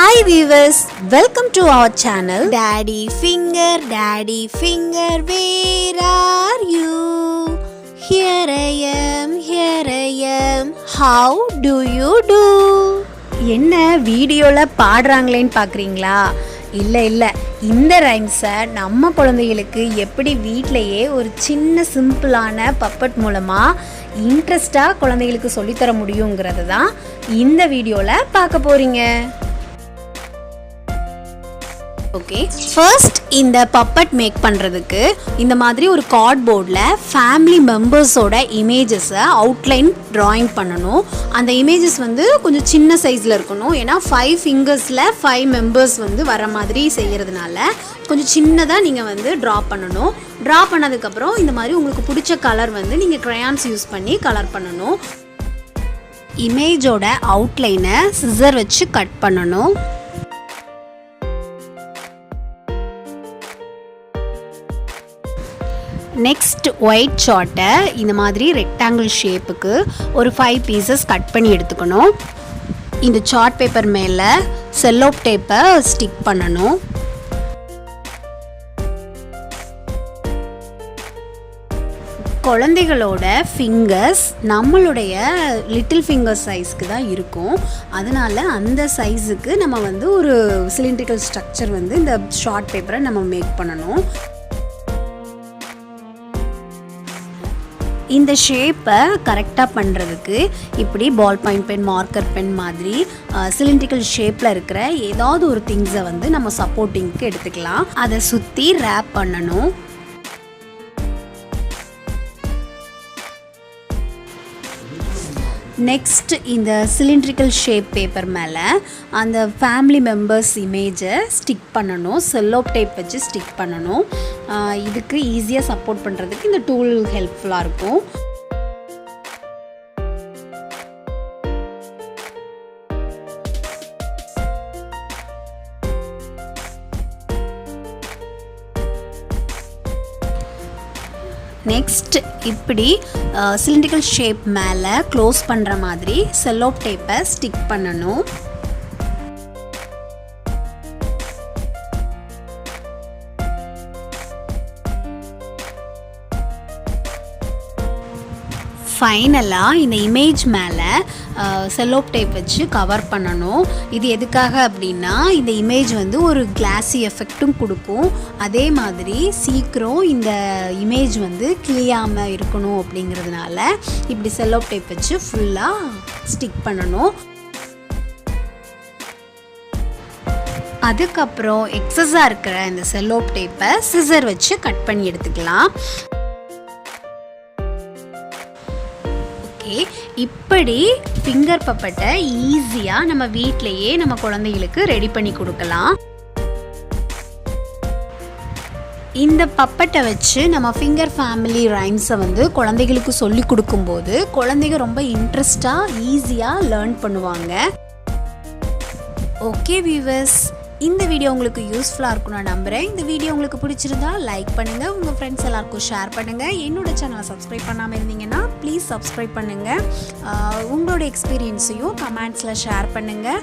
Hi viewers, welcome to our channel. Daddy finger, where are you? Here I am, how do you do? என்ன வீடியோல பாடுறாங்களேன்னு பார்க்குறீங்களா? இல்லை இந்த ரைம்ஸை நம்ம குழந்தைகளுக்கு எப்படி வீட்டிலையே ஒரு சின்ன சிம்பிளான பப்பட் மூலமாக இன்ட்ரெஸ்டாக குழந்தைகளுக்கு சொல்லித்தர முடியுங்கிறது தான் இந்த வீடியோவில் பார்க்க போகிறீங்க. ஓகே, ஃபர்ஸ்ட் இந்த பப்பட் மேக் பண்ணுறதுக்கு இந்த மாதிரி ஒரு கார்ட்போர்டில் ஃபேமிலி மெம்பர்ஸோட இமேஜஸை அவுட்லைன் ட்ராயிங் பண்ணணும். அந்த இமேஜஸ் கொஞ்சம் சின்ன சைஸில் இருக்கணும். ஏன்னா 5 ஃபிங்கர்ஸில் 5 மெம்பர்ஸ் வர மாதிரி செய்கிறதுனால கொஞ்சம் சின்னதாக நீங்கள் ட்ரா பண்ணணும். ட்ரா பண்ணதுக்கப்புறம் இந்த மாதிரி உங்களுக்கு பிடிச்ச கலர் நீங்கள் க்ரையான்ஸ் யூஸ் பண்ணி கலர் பண்ணணும். இமேஜோட அவுட்லைனை சிசர் வச்சு கட் பண்ணணும். நெக்ஸ்ட் ஒயிட் சார்ட்டை இந்த மாதிரி ரெக்டாங்கிள் ஷேப்புக்கு ஒரு 5 பீசஸ் கட் பண்ணி எடுத்துக்கணும். இந்த சார்ட் பேப்பர் மேலே செல்லோப் டேப்பை ஸ்டிக் பண்ணணும். குழந்தைகளோட ஃபிங்கர்ஸ் நம்மளுடைய லிட்டில் ஃபிங்கர் சைஸ்க்கு தான் இருக்கும். அதனால் அந்த சைஸுக்கு நம்ம ஒரு சிலிண்ட்ரிக்கல் ஸ்ட்ரக்சர் இந்த ஷார்ட் பேப்பரை நம்ம மேக் பண்ணணும். இந்த ஷேப்பை கரெக்டாக பண்ணுறதுக்கு இப்படி ball point pen, marker pen மாதிரி சிலிண்ட்ரிக்கல் ஷேப்பில் இருக்கிற ஏதாவது ஒரு திங்ஸை நம்ம சப்போர்ட்டிங்க்கு எடுத்துக்கலாம். அதை சுற்றி ரேப் பண்ணணும். நெக்ஸ்ட் இந்த சிலிண்ட்ரிக்கல் ஷேப் பேப்பர் மேலே அந்த ஃபேமிலி மெம்பர்ஸ் இமேஜை ஸ்டிக் பண்ணணும். செல்லோப் டேப் வச்சு ஸ்டிக் பண்ணணும். இதுக்கு ஈஸியாக சப்போர்ட் பண்ணுறதுக்கு இந்த டூல் ஹெல்ப்ஃபுல்லாக இருக்கும். நெக்ஸ்ட் இப்படி சிலிண்ட்ரிக்கல் ஷேப் மேலே க்ளோஸ் பண்ணுற மாதிரி செல்லோப் டேப்பை ஸ்டிக் பண்ணணும். ஃபைனலாக இந்த இமேஜ் மேலே செல்லோப் டேப் வச்சு கவர் பண்ணணும். இது எதுக்காக அப்படின்னா இந்த இமேஜ் ஒரு கிளாஸி எஃபெக்ட்டும் கொடுக்கும். அதே மாதிரி சீக்கிரம் இந்த இமேஜ் கிளியாமல் இருக்கணும் அப்படிங்கிறதுனால இப்படி செல்லோப் டேப் வச்சு ஃபுல்லாக ஸ்டிக் பண்ணணும். அதுக்கப்புறம் எக்ஸஸாக இருக்கிற இந்த செல்லோப் டேப்பை சிசர் வச்சு கட் பண்ணி எடுத்துக்கலாம். இப்படி ஃபிங்கர் பப்பட்டை ஈஸியாக நம்ம வீட்டிலையே நம்ம குழந்தைகளுக்கு ரெடி பண்ணி கொடுக்கலாம். இந்த பப்பட்டை வச்சு நம்ம ஃபிங்கர் ஃபேமிலி ரைம்ஸை குழந்தைகளுக்கு சொல்லி கொடுக்கும்போது குழந்தைங்க ரொம்ப இன்ட்ரெஸ்டாக ஈஸியாக லேர்ன் பண்ணுவாங்க. ஓகே வியூவர்ஸ், இந்த வீடியோ உங்களுக்கு யூஸ்ஃபுல்லாக இருக்கும் நான் நம்புகிறேன். இந்த வீடியோ உங்களுக்கு பிடிச்சிருந்தா லைக் பண்ணுங்கள், உங்கள் ஃப்ரெண்ட்ஸ் எல்லாருக்கும் ஷேர் பண்ணுங்கள். என்னோட சேனலை சப்ஸ்கிரைப் பண்ணாமல் இருந்தீங்கன்னா ப்ளீஸ் சப்ஸ்கிரைப் பண்ணுங்கள். உங்களோட எக்ஸ்பீரியன்ஸையும் கமெண்ட்ஸில் ஷேர் பண்ணுங்கள்.